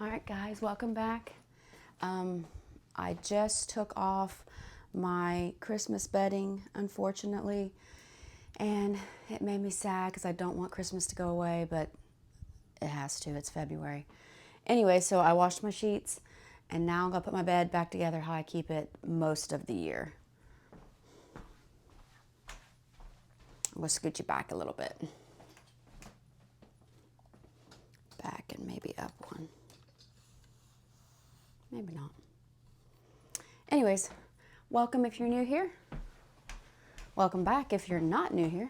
All right, guys, welcome back. I just took off my Christmas bedding, unfortunately, and it made me sad because I don't want Christmas to go away, but it has to. It's February. Anyway, so I washed my sheets, and now I'm going to put my bed back together how I keep it most of the year. I'm going to scoot you back a little bit. Back and maybe up one. Maybe not. Anyways, welcome if you're new here. Welcome back if you're not new here.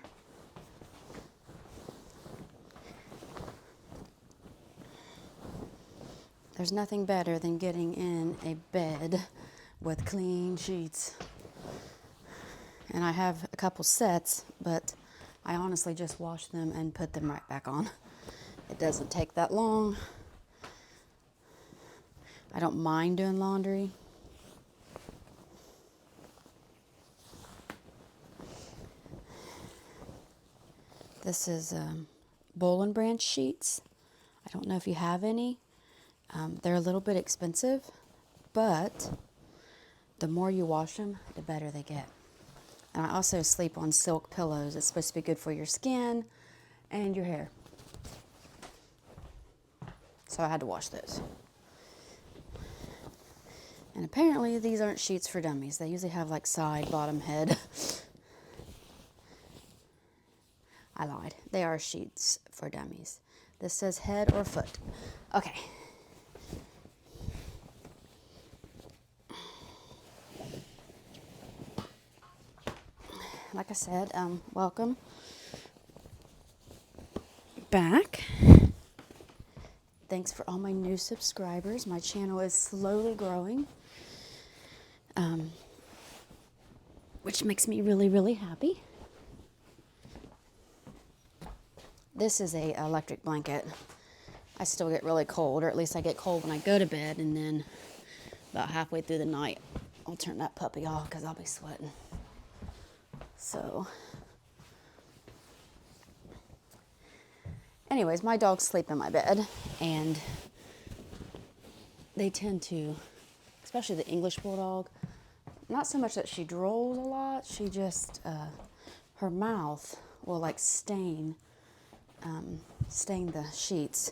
There's nothing better than getting in a bed with clean sheets. And I have a couple sets, but I honestly just wash them and put them right back on. It doesn't take that long. I don't mind doing laundry. This is Boll and Branch sheets. I don't know if you have any. They're a little bit expensive, but the more you wash them, the better they get. And I also sleep on silk pillows. It's supposed to be good for your skin and your hair. So I had to wash those. And apparently these aren't sheets for dummies. They usually have like side, bottom, head. I lied. They are sheets for dummies. This says head or foot. Okay. Like I said, welcome back. Thanks for all my new subscribers. My channel is slowly growing, which makes me really, really happy. This is a electric blanket. I still get really cold, or at least I get cold when I go to bed, and then about halfway through the night, I'll turn that puppy off because I'll be sweating. So, anyways, my dogs sleep in my bed, and they tend to, especially the English Bulldog, not so much that she drools a lot, she just, her mouth will like stain the sheets.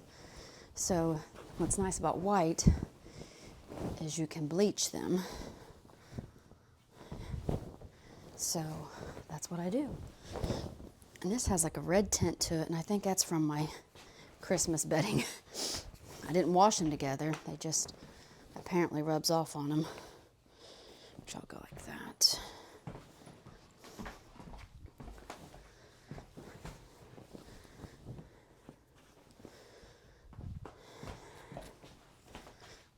So what's nice about white is you can bleach them. So that's what I do. And this has like a red tint to it, and I think that's from my Christmas bedding. I didn't wash them together. They just apparently rubs off on them. Which I'll go like that.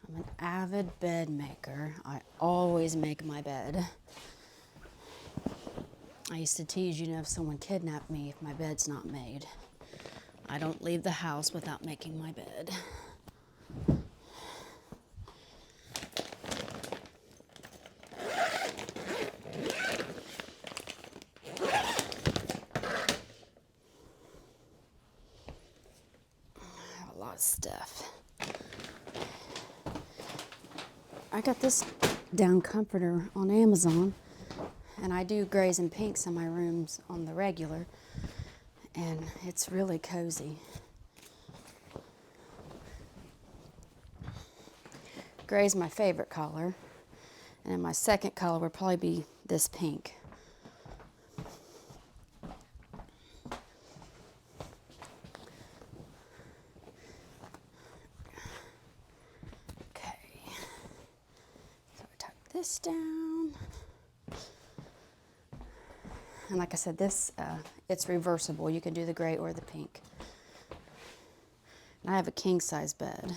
I'm an avid bed maker. I always make my bed. I used to tease, if someone kidnapped me if my bed's not made. I don't leave the house without making my bed. I have a lot of stuff. I got this down comforter on Amazon. And I do grays and pinks in my rooms on the regular, and it's really cozy. Gray's my favorite color, and then my second color would probably be this pink. Okay, so I tuck this down. And like I said, this, it's reversible. You can do the gray or the pink. And I have a king size bed.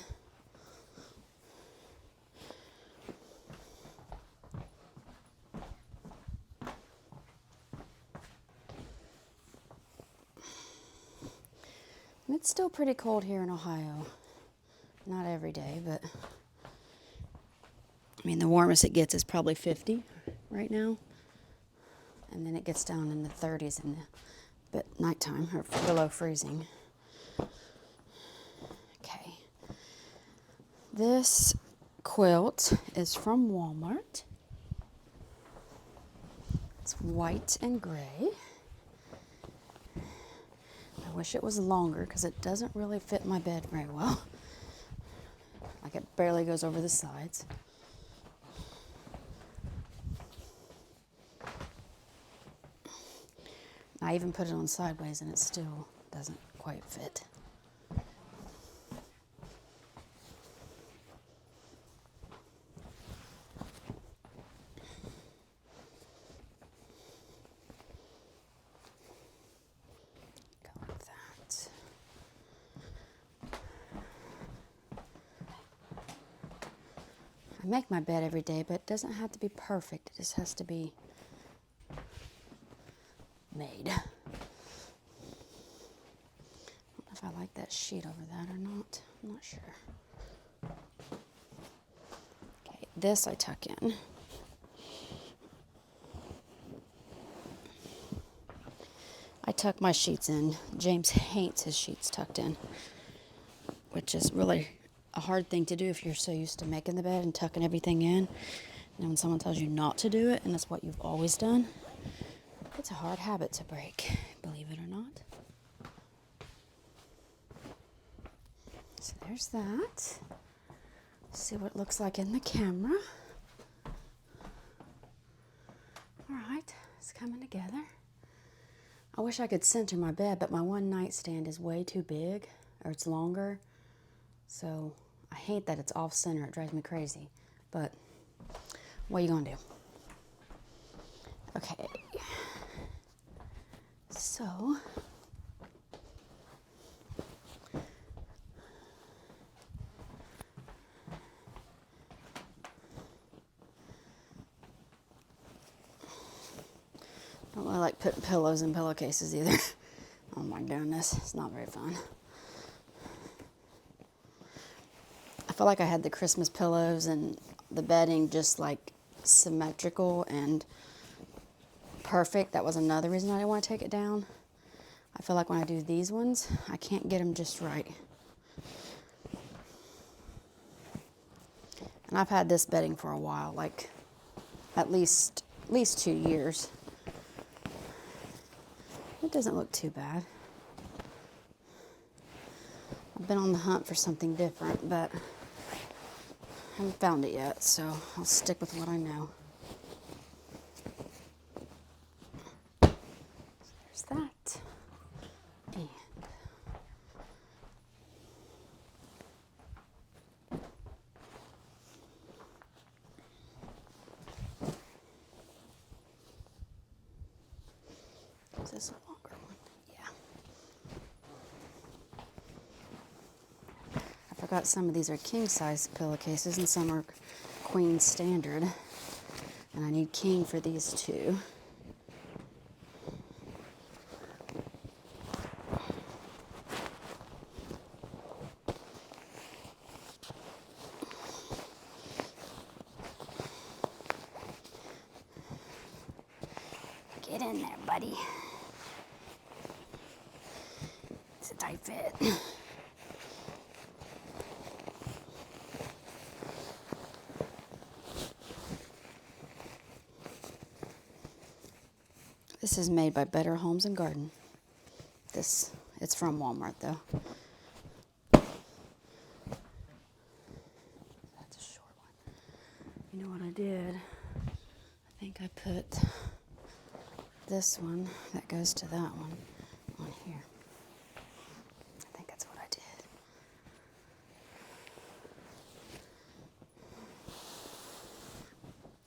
And it's still pretty cold here in Ohio. Not every day, but I mean, the warmest it gets is probably 50 right now. And then it gets down in the 30s in the nighttime, or below freezing. Okay. This quilt is from Walmart. It's white and gray. I wish it was longer because it doesn't really fit my bed very well. Like it barely goes over the sides. I even put it on sideways and it still doesn't quite fit. Go with that. I make my bed every day, but it doesn't have to be perfect. It just has to be made. I don't know if I like that sheet over that or not. I'm not sure. Okay, this I tuck in. I tuck my sheets in. James hates his sheets tucked in, which is really a hard thing to do if you're so used to making the bed and tucking everything in. And when someone tells you not to do it, and that's what you've always done, it's a hard habit to break, believe it or not. So there's that. See what it looks like in the camera. All right, it's coming together. I wish I could center my bed, but my one nightstand is way too big, or it's longer. So I hate that it's off center. It drives me crazy. But what are you gonna do? Okay. So I don't really like putting pillows in pillowcases either. Oh my goodness, it's not very fun. I feel like I had the Christmas pillows and the bedding just like symmetrical and perfect. That was another reason I didn't want to take it down. I feel like when I do these ones, I can't get them just right. And I've had this bedding for a while, like at least 2 years. It doesn't look too bad. I've been on the hunt for something different, but I haven't found it yet, so I'll stick with what I know. There's that. And is this a longer one? Yeah. I forgot some of these are king size pillowcases and some are queen standard. And I need king for these two. Get in there, buddy. It's a tight fit. This is made by Better Homes and Garden. It's from Walmart though. That's a short one. You know what I did? I think I put this one that goes to that one on here. I think that's what I did.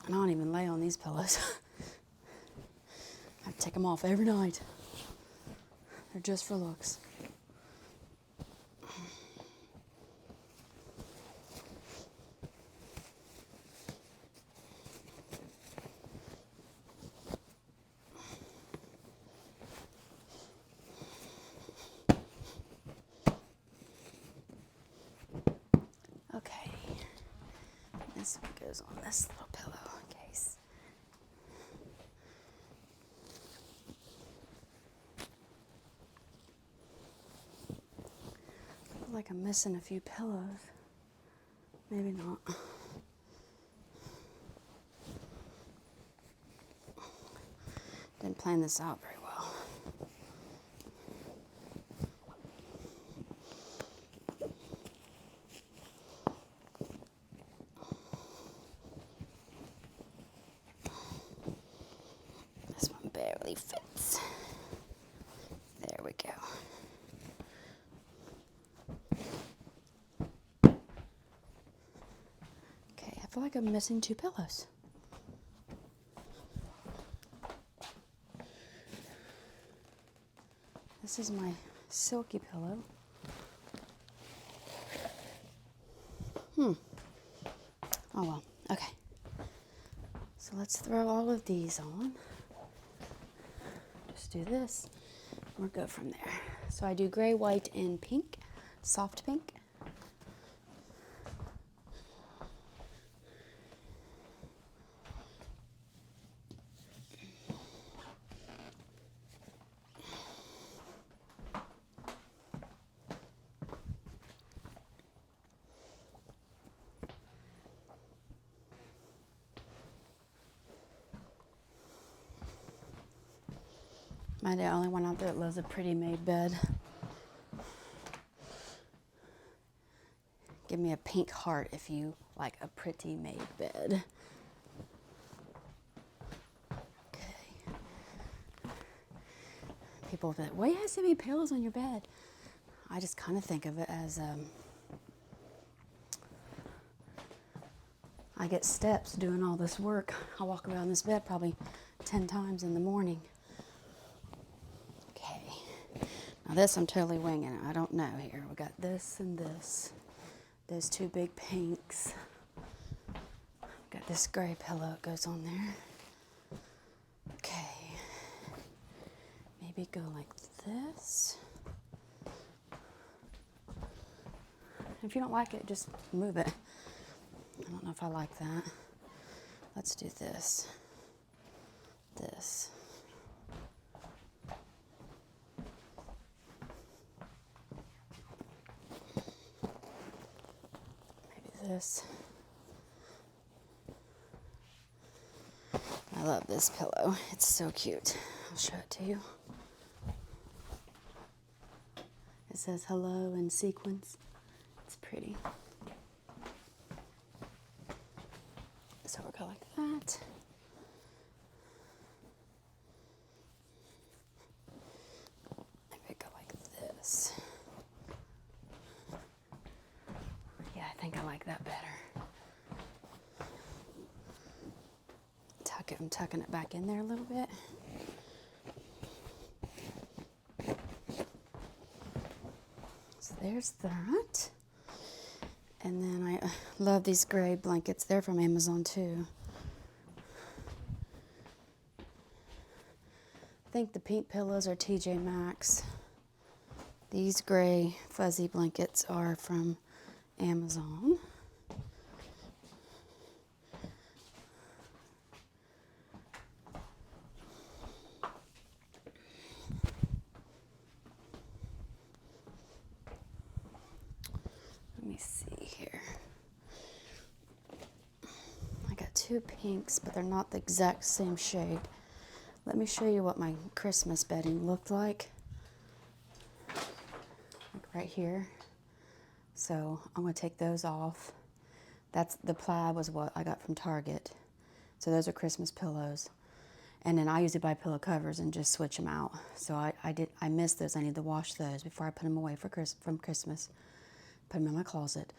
I don't even lay on these pillows. I take them off every night. They're just for looks. Okay. This one goes on this little pillowcase. I feel like I'm missing a few pillows. Maybe not. Didn't plan this out very well. This one barely fits. There we go. Okay, I feel like I'm missing 2 pillows. This is my silky pillow. Oh well, okay. So let's throw all of these on. Just do this, and we'll go from there. So I do gray, white, and pink, soft pink. Am I the only one out there that loves a pretty made bed? Give me a pink heart if you like a pretty made bed. Okay. People will be like, why do you have so many pillows on your bed? I just kind of think of it as I get steps doing all this work. I walk around this bed probably 10 times in the morning. Now this I'm totally winging it. I don't know here. We got this and this. Those 2 big pinks. Got this gray pillow that goes on there. Okay. Maybe go like this. If you don't like it, just move it. I don't know if I like that. Let's do this. This. This. I love this pillow. It's so cute. I'll show it to you. It says hello in sequins. It's pretty. So we'll go like that. Maybe go like this. Yeah, I think I like that better. I'm tucking it back in there a little bit. So there's that. And then I love these gray blankets. They're from Amazon too. I think the pink pillows are TJ Maxx. These gray fuzzy blankets are from Amazon. Let me see here. I got 2 pinks, but they're not the exact same shade. Let me show you what my Christmas bedding looked like right here. So I'm going to take those off. That's the plaid was what I got from Target. So those are Christmas pillows. And then I usually buy pillow covers and just switch them out. So I missed those. I need to wash those before I put them away from Christmas. Put them in my closet.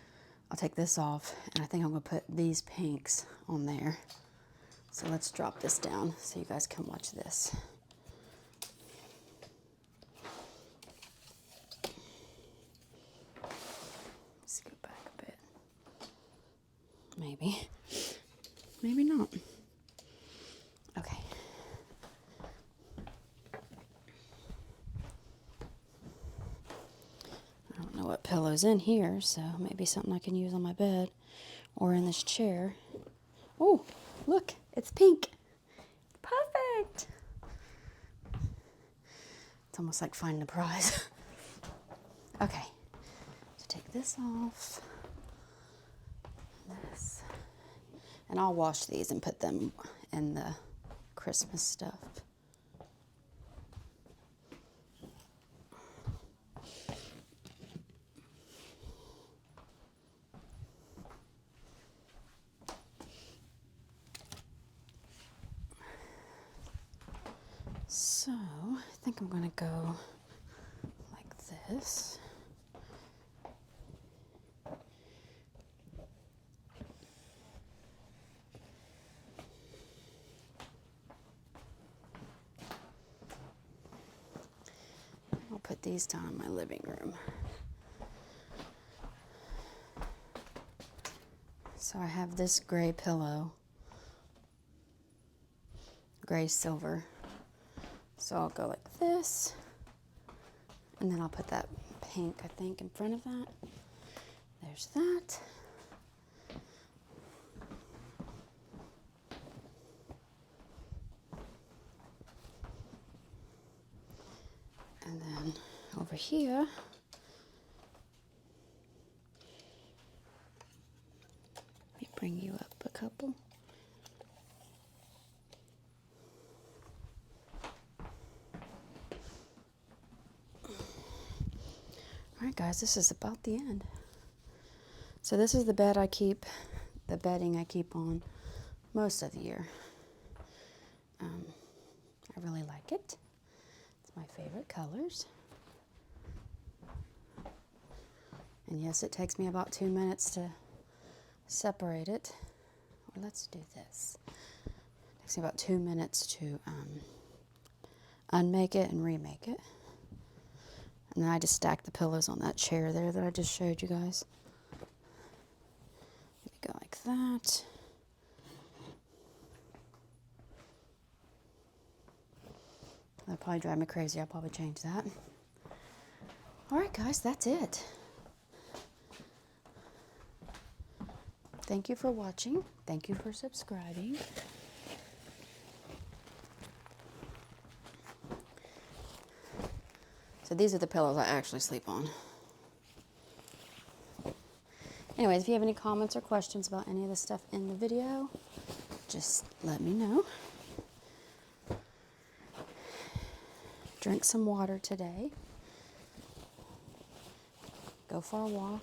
I'll take this off, and I think I'm going to put these pinks on there. So let's drop this down so you guys can watch this. Let's go back a bit. Maybe. Maybe not. Okay. I don't know what pillow's in here, so maybe something I can use on my bed or in this chair. Oh, look, it's pink. Perfect. It's almost like finding a prize. Okay, so take this off. This. And I'll wash these and put them in the Christmas stuff. So, I think I'm going to go like this. I'll put these down in my living room. So I have this gray pillow, gray silver. So I'll go like this, and then I'll put that pink, I think, in front of that. There's that. And then over here, let me bring you up a couple. All right, guys, this is about the end. So this is the bed I keep, the bedding I keep on most of the year. I really like it. It's my favorite colors. And yes, it takes me about 2 minutes to separate it. Or let's do this. It takes me about 2 minutes to unmake it and remake it. And then I just stack the pillows on that chair there that I just showed you guys. Maybe go like that. That'll probably drive me crazy. I'll probably change that. All right, guys, that's it. Thank you for watching. Thank you for subscribing. So these are the pillows I actually sleep on. Anyways, if you have any comments or questions about any of the stuff in the video, just let me know. Drink some water today. Go for a walk.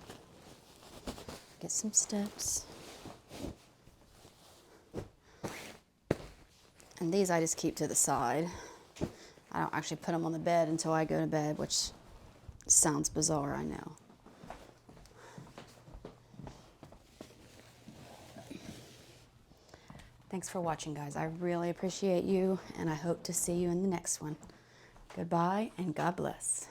Get some steps. And these I just keep to the side. I don't actually put them on the bed until I go to bed, which sounds bizarre, I know. Thanks for watching, guys. I really appreciate you, and I hope to see you in the next one. Goodbye, and God bless.